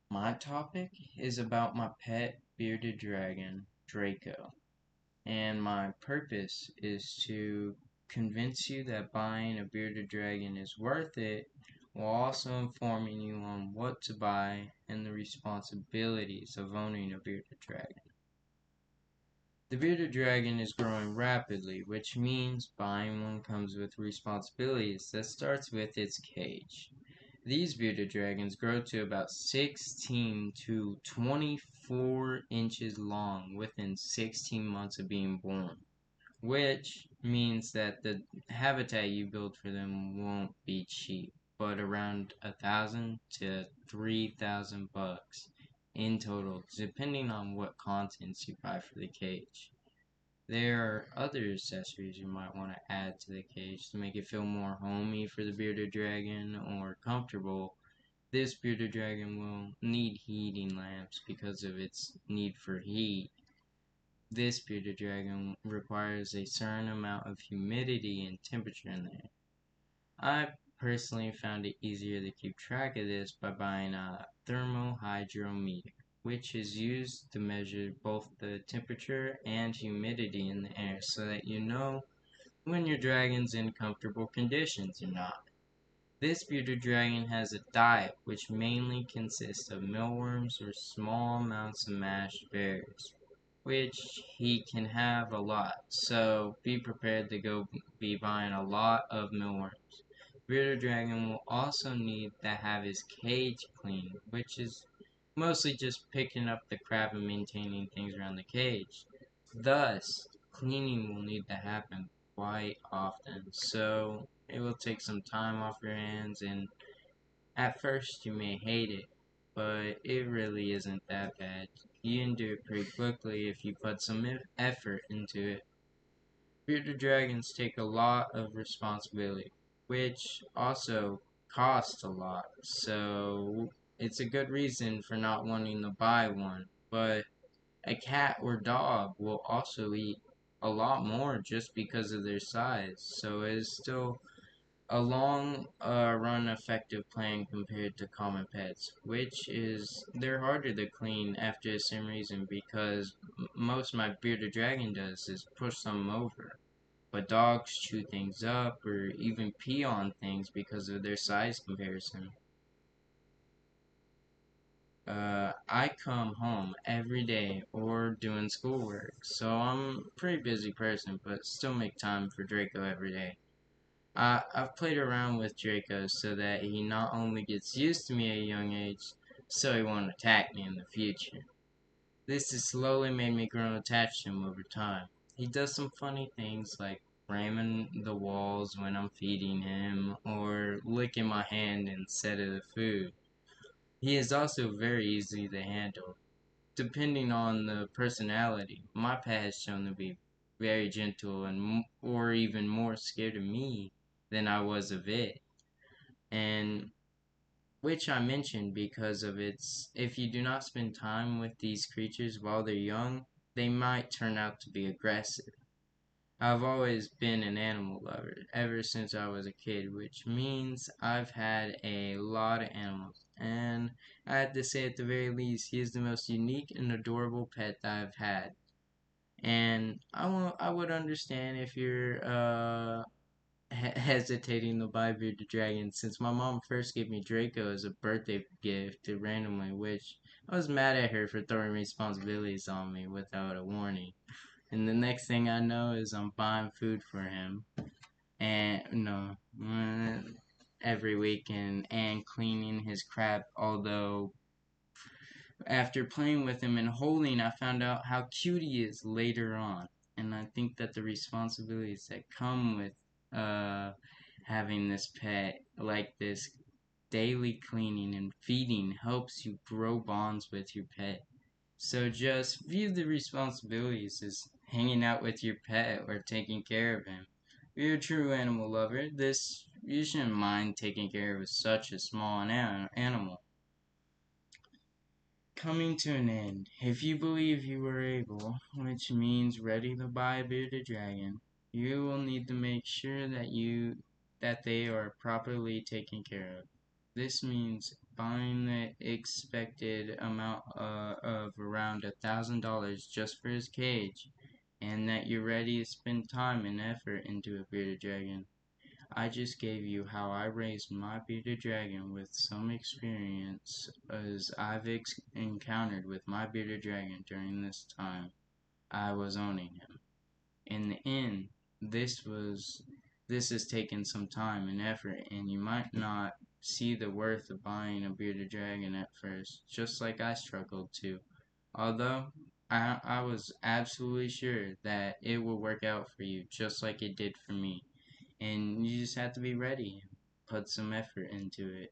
My topic is about my pet bearded dragon, Draco, and my purpose is to convince you that buying a bearded dragon is worth it, while also informing you on what to buy and the responsibilities of owning a bearded dragon. The bearded dragon is growing rapidly, which means buying one comes with responsibilities that starts with its cage. These bearded dragons grow to about 16 to 24 inches long within 16 months of being born, which means that the habitat you build for them won't be cheap, but around 1,000 to 3,000 bucks in total, depending on what contents you buy for the cage. There are other accessories you might want to add to the cage to make it feel more homey for the bearded dragon or comfortable. This bearded dragon will need heating lamps because of its need for heat. This bearded dragon requires a certain amount of humidity and temperature in there. I personally found it easier to keep track of this by buying a thermohydrometer, which is used to measure both the temperature and humidity in the air so that you know when your dragon's in comfortable conditions or not. This bearded dragon has a diet which mainly consists of mealworms or small amounts of mashed berries, which he can have a lot, so be prepared to go be buying a lot of mealworms. Bearded dragon will also need to have his cage cleaned, which is mostly just picking up the crap and maintaining things around the cage. Thus, cleaning will need to happen quite often, so it will take some time off your hands, and at first you may hate it, but it really isn't that bad. You can do it pretty quickly if you put some effort into it. Bearded dragons take a lot of responsibility, which also costs a lot, so it's a good reason for not wanting to buy one. But a cat or dog will also eat a lot more just because of their size, so it is still a long run effective plan compared to common pets, which is they're harder to clean after a certain reason because most my bearded dragon does is push them over. But dogs chew things up or even pee on things because of their size comparison. I come home every day or doing schoolwork, so I'm a pretty busy person, but still make time for Draco every day. I've played around with Draco so that he not only gets used to me at a young age, so he won't attack me in the future. This has slowly made me grow attached to him over time. He does some funny things like ramming the walls when I'm feeding him or licking my hand instead of the food. He is also very easy to handle. Depending on the personality, my pet has shown to be very gentle and or even more scared of me than I was of it. And which I mentioned because of its if you do not spend time with these creatures while they're young, they might turn out to be aggressive. I've always been an animal lover ever since I was a kid, which means I've had a lot of animals. And I had to say at the very least, he is the most unique and adorable pet that I've had. And I would understand if you're hesitating to buy Bearded Dragon since my mom first gave me Draco as a birthday gift randomly, which I was mad at her for throwing responsibilities on me without a warning. And the next thing I know is I'm buying food for him, and no, every week and cleaning his crap. Although after playing with him and holding, I found out how cute he is later on, and I think that the responsibilities that come with uh having this pet like this daily cleaning and feeding helps you grow bonds with your pet. So just view the responsibilities as hanging out with your pet or taking care of him. If you're a true animal lover, this you shouldn't mind taking care of such a small animal. Coming to an end. If you believe you are able, which means ready to buy a bearded dragon, you will need to make sure that they are properly taken care of. This means buying the expected amount of around $1,000 just for his cage, and that you're ready to spend time and effort into a bearded dragon. I just gave you how I raised my bearded dragon with some experience as I've encountered with my bearded dragon during this time I was owning him. In the end, this was this has taken some time and effort, and you might not see the worth of buying a bearded dragon at first, just like I struggled to. Although I was absolutely sure that it will work out for you, just like it did for me. And you just have to be ready and put some effort into it.